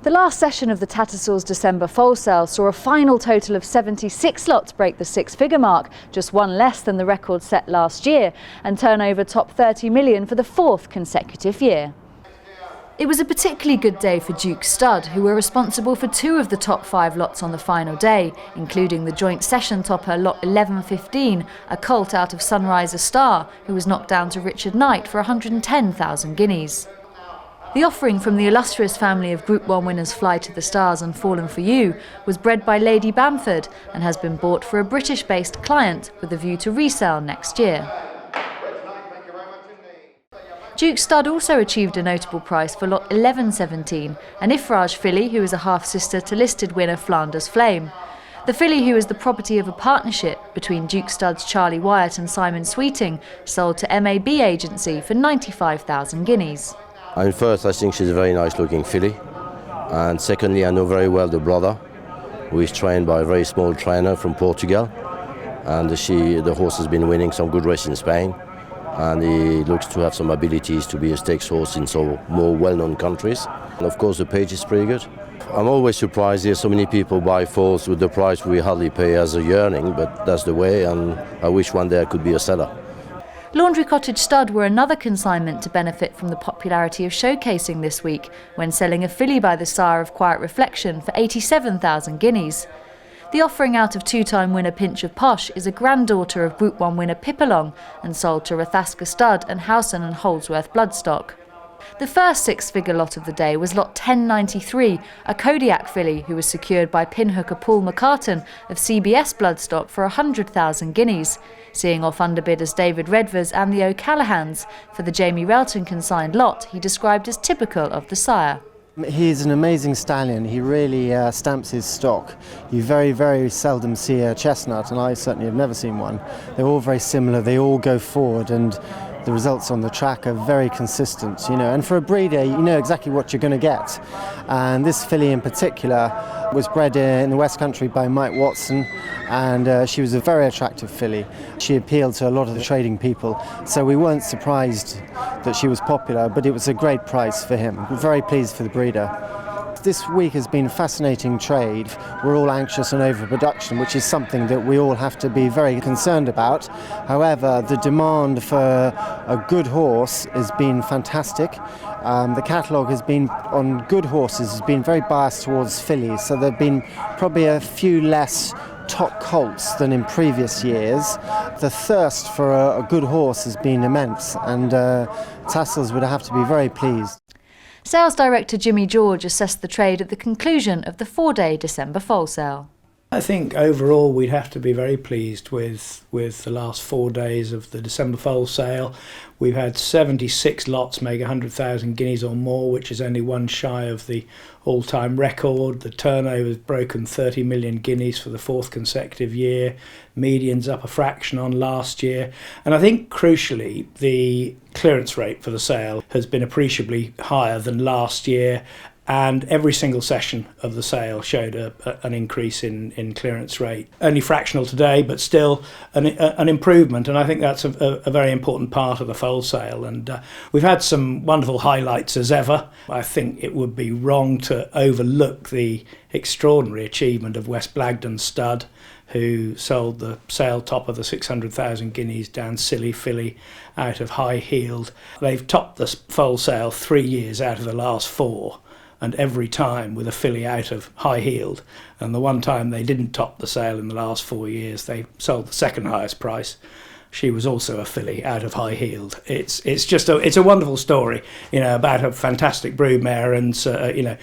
The last session of the Tattersalls December Foal sale saw a final total of 76 lots break the six-figure mark, just one less than the record set last year, and turnover topped 30 million for the fourth consecutive year. It was a particularly good day for Duke Stud, who were responsible for two of the top 5 lots on the final day, including the joint session topper lot 1115, a colt out of Sunriser Star, who was knocked down to Richard Knight for 110,000 guineas. The offering from the illustrious family of Group 1 winners Fly to the Stars and Fallen for You was bred by Lady Bamford and has been bought for a British-based client with a view to resale next year. Duke Stud also achieved a notable price for lot 1117, an Ifraj filly who is a half-sister to listed winner Flanders Flame. The filly, who is the property of a partnership between Duke Stud's Charlie Wyatt and Simon Sweeting, sold to MAB Agency for 95,000 guineas. First, I think she's a very nice looking filly, and secondly, I know very well the brother, who is trained by a very small trainer from Portugal, and the horse has been winning some good races in Spain, and he looks to have some abilities to be a stakes horse in some more well-known countries. And of course the page is pretty good. I'm always surprised here so many people buy foals with the price we hardly pay as a yearling, but that's the way, and I wish one day I could be a seller. Laundry Cottage Stud were another consignment to benefit from the popularity of showcasing this week, when selling a filly by the sire of Quiet Reflection for 87,000 guineas. The offering out of two-time winner Pinch of Posh is a granddaughter of Group 1 winner Pipalong and sold to Rathaska Stud and Howson and Holdsworth Bloodstock. The first six-figure lot of the day was lot 1093, a Kodiak filly who was secured by pinhooker Paul McCartan of CBS Bloodstock for 100,000 guineas, seeing off underbidders David Redvers and the O'Callahans for the Jamie Relton consigned lot he described as typical of the sire. He's an amazing stallion. He really stamps his stock. You very, very seldom see a chestnut, and I certainly have never seen one. They're all very similar. They all go forward, and the results on the track are very consistent, and for a breeder you know exactly what you're going to get. And this filly in particular was bred in the West Country by Mike Watson, and she was a very attractive filly. She appealed to a lot of the trading people, so we weren't surprised that she was popular, but it was a great price for him. We're very pleased for the breeder. This week has been fascinating trade. We're all anxious on overproduction, which is something that we all have to be very concerned about. However, the demand for a good horse has been fantastic. The catalogue has been, on good horses, has been very biased towards fillies, so there have been probably a few less top colts than in previous years. The thirst for a good horse has been immense, and Tattersalls would have to be very pleased. Sales Director Jimmy George assessed the trade at the conclusion of the 4-day December foal sale. I think overall we'd have to be very pleased with the last 4 days of the December foal sale. We've had 76 lots make 100,000 guineas or more, which is only one shy of the all-time record. The turnover's broken 30 million guineas for the fourth consecutive year. Median's up a fraction on last year. And I think crucially the clearance rate for the sale has been appreciably higher than last year. And every single session of the sale showed an increase in clearance rate. Only fractional today, but still an improvement, and I think that's a very important part of the foal sale. And we've had some wonderful highlights as ever. I think it would be wrong to overlook the extraordinary achievement of West Blagden Stud, who sold the sale top of the 600,000 guineas down Silly Filly out of High Heeled. They've topped the foal sale 3 years out of the last 4. And every time with a filly out of High Heeled. And the one time they didn't top the sale in the last 4 years, they sold the second highest price. She was also a filly out of High Heeled. It's a wonderful story, about a fantastic broodmare and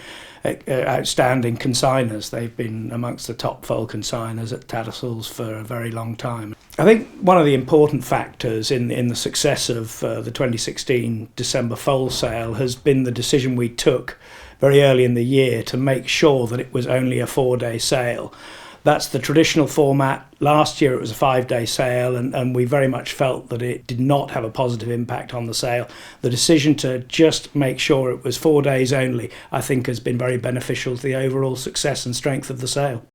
outstanding consigners. They've been amongst the top foal consigners at Tattersalls for a very long time. I think one of the important factors in the success of the 2016 December foal sale has been the decision we took very early in the year to make sure that it was only a 4-day sale. That's the traditional format. Last year it was a 5-day sale, and we very much felt that it did not have a positive impact on the sale. The decision to just make sure it was 4 days only, I think, has been very beneficial to the overall success and strength of the sale.